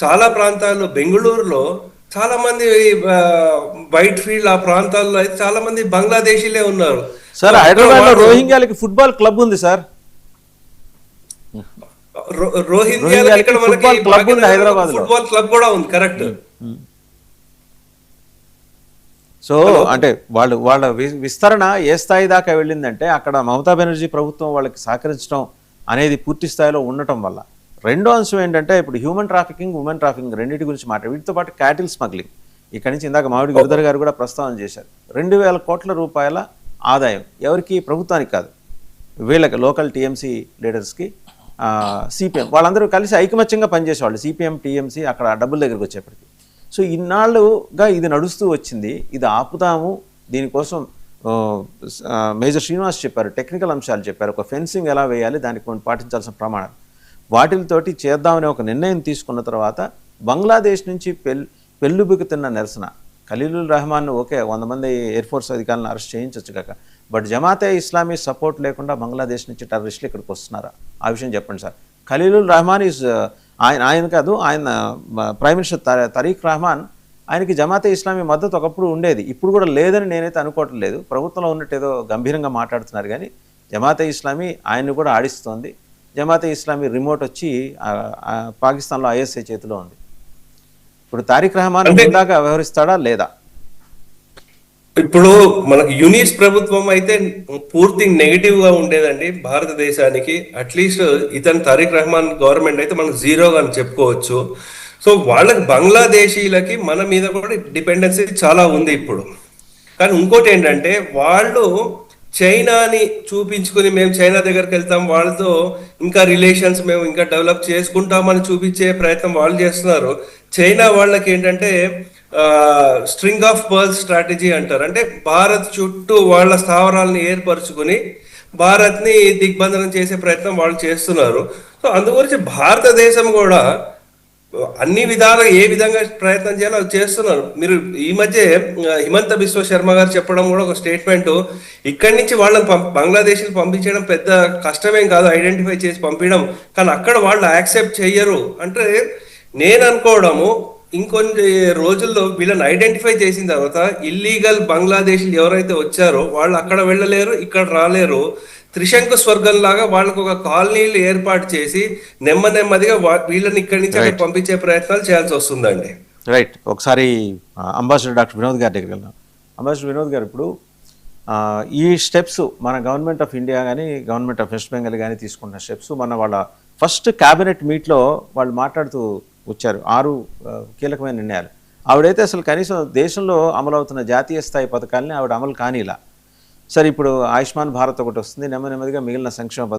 చాలా ప్రాంతాల్లో బెంగళూరులో చాలా మంది వైట్ ఫీల్డ్ ఆ ప్రాంతాల్లో అయితే చాలా మంది బంగ్లాదేశీలే ఉన్నారు. సో సార్ అక్కడ హైదరాబాద్ లో వాళ్ళు రోహింగ్యాలకి ఫుట్బాల్ క్లబ్ ఉంది సార్. రోహింగ్యాలకు రోహింగ్యాలకి ఇక్కడ మనకి ఫుట్బాల్ క్లబ్ ఉంది భాగ్యనగరంలో ఒక హైదరాబాద్ లో. ఫుట్బాల్ క్లబ్ కూడా ఉంది. కరెక్ట్. So hello. అంటే వాళ్ళ విస్తరణ ఏ స్థాయి దాకా వెళ్ళిందంటే అక్కడ మమతా బెనర్జీ ప్రభుత్వం వాళ్ళకి సహకరించడం అనేది పూర్తి స్థాయిలో ఉండటం వల్ల. రెండో అంశం ఏంటంటే ఇప్పుడు హ్యూమన్ ట్రాఫికింగ్, ఉమెన్ ట్రాఫికింగ్ రెండింటి గురించి మాట్లాడు. వీటితో పాటు క్యాటిల్ స్మగ్లింగ్. ఇక్కడి నుంచి ఇందాక మామిడి గిరిధర్ గారు కూడా ప్రస్తావన చేశారు. 2,000 కోట్ల రూపాయల ఆదాయం ఎవరికి? ప్రభుత్వానికి కాదు, వీళ్ళకి లోకల్ టీఎంసీ లీడర్స్కి, సిపిఎం వాళ్ళందరూ కలిసి ఐకమత్యంగా పనిచేసేవాళ్ళు. సిపిఎం టీఎంసీ అక్కడ డబ్బుల దగ్గరికి వచ్చేప్పటికి. సో ఇన్నాళ్ళుగా ఇది నడుస్తూ వచ్చింది. ఇది ఆపుదాము, దీనికోసం మేజర్ శ్రీనివాస్ చెప్పారు, టెక్నికల్ అంశాలు చెప్పారు, ఒక ఫెన్సింగ్ ఎలా వేయాలి, దానికి కొన్ని పాటించాల్సిన ప్రమాణాలు, వాటితోటి చేద్దామనే ఒక నిర్ణయం తీసుకున్న తర్వాత బంగ్లాదేశ్ నుంచి పెళ్ళుబికుతున్న నిరసన. ఖలీలుల్ రెహమాన్ ఓకే 100 మంది ఎయిర్ ఫోర్స్ అధికారులను అరెస్ట్ చేయించవచ్చు కాక, బట్ జమాతే ఇస్లామీ సపోర్ట్ లేకుండా బంగ్లాదేశ్ నుంచి టెర్రరిస్టులు ఇక్కడికి వస్తున్నారా? ఆ విషయం చెప్పండి సార్. ఖలీలుల్ రెహమాన్ ఈజ్ ఆయన కాదు, ఆయన ప్రైమ్ మినిస్టర్ తరీక్ రెహమాన్, ఆయనకి జమాతే ఇస్లామీ మద్దతు ఒకప్పుడు ఉండేది, ఇప్పుడు కూడా లేదని నేనైతే అనుకోవటం లేదు. ప్రభుత్వంలో ఉన్నట్టు ఏదో గంభీరంగా మాట్లాడుతున్నారు కానీ జమాతే ఇస్లామీ ఆయన్ని కూడా ఆడిస్తోంది. జమాతే ఇస్లామీ రిమోట్ వచ్చి పాకిస్తాన్లో ఐఎస్ఐ చేతిలో ఉంది. ఇప్పుడు తారిక్ రెహమాన్ ముందాగా వ్యవహరిస్తాడా లేదా? ఇప్పుడు మనకి యూనిస్ ప్రభుత్వం అయితే పూర్తి నెగిటివ్ గా ఉండేదండి భారతదేశానికి. అట్లీస్ట్ ఇతను తారిక్ రెహమాన్ గవర్నమెంట్ అయితే మనం జీరోగా అని చెప్పుకోవచ్చు. సో వాళ్ళకి బంగ్లాదేశీలకి మన మీద కూడా డిపెండెన్సీ చాలా ఉంది ఇప్పుడు. కానీ ఇంకోటి ఏంటంటే వాళ్ళు చైనాని చూపించుకుని మేము చైనా దగ్గరికి వెళ్తాం, వాళ్ళతో ఇంకా రిలేషన్స్ మేము ఇంకా డెవలప్ చేసుకుంటామని చూపించే ప్రయత్నం వాళ్ళు చేస్తున్నారు. చైనా వాళ్ళకి ఏంటంటే స్ట్రింగ్ ఆఫ్ పర్ల్స్ స్ట్రాటజీ అంటారు. అంటే భారత్ చుట్టూ వాళ్ళ స్థావరాలను ఏర్పరచుకుని భారత్ని దిగ్బంధనం చేసే ప్రయత్నం వాళ్ళు చేస్తున్నారు. సో అందుగురించి భారతదేశం కూడా అన్ని విధాలుగా ఏ విధంగా ప్రయత్నం చేయాలో అది చేస్తున్నారు. మీరు ఈ మధ్య హిమంత బిశ్వ శర్మ గారు చెప్పడం కూడా ఒక స్టేట్మెంట్, ఇక్కడి నుంచి వాళ్ళని బంగ్లాదేశ్కి పంపించడం పెద్ద కష్టమేం కాదు, ఐడెంటిఫై చేసి పంపించడం, కానీ అక్కడ వాళ్ళు యాక్సెప్ట్ చెయ్యరు అంటే నేను అనుకోవడము ఇంకొన్ని రోజుల్లో వీళ్ళని ఐడెంటిఫై చేసిన తర్వాత ఇల్లీగల్ బంగ్లాదేశీలు ఎవరైతే వచ్చారో వాళ్ళు అక్కడ వెళ్ళలేరు, ఇక్కడ రాలేరు. త్రిశంకు స్వర్గం లాగా వాళ్ళకు ఒక కాలనీలు ఏర్పాటు చేసి నెమ్మదిగా వీళ్ళని ఇక్కడి నుంచి అక్కడ పంపించే ప్రయత్నాలు చేయాల్సి వస్తుందండి. రైట్. ఒకసారి అంబాసిడర్ డాక్టర్ వినోద్ గారి దగ్గరికి వెళ్దాం. అంబాసిడర్ వినోద్ గారు, ఇప్పుడు ఈ స్టెప్స్ మన గవర్నమెంట్ ఆఫ్ ఇండియా కానీ గవర్నమెంట్ ఆఫ్ వెస్ట్ బెంగాల్ కానీ తీసుకున్న స్టెప్స్ మన వాళ్ళ ఫస్ట్ క్యాబినెట్ మీట్లో వాళ్ళు మాట్లాడుతూ వచ్చారు 6 కీలకమైన నిర్ణయాలు. ఆవిడైతే అసలు కనీసం దేశంలో అమలవుతున్న జాతీయ స్థాయి పథకాలని ఆవిడ అమలు కానీలా. సరే, ఇప్పుడు ఆయుష్మాన్ భారత్ ఒకటి వస్తుంది, నెమ్మదిగా మిగిలిన సంక్షేమ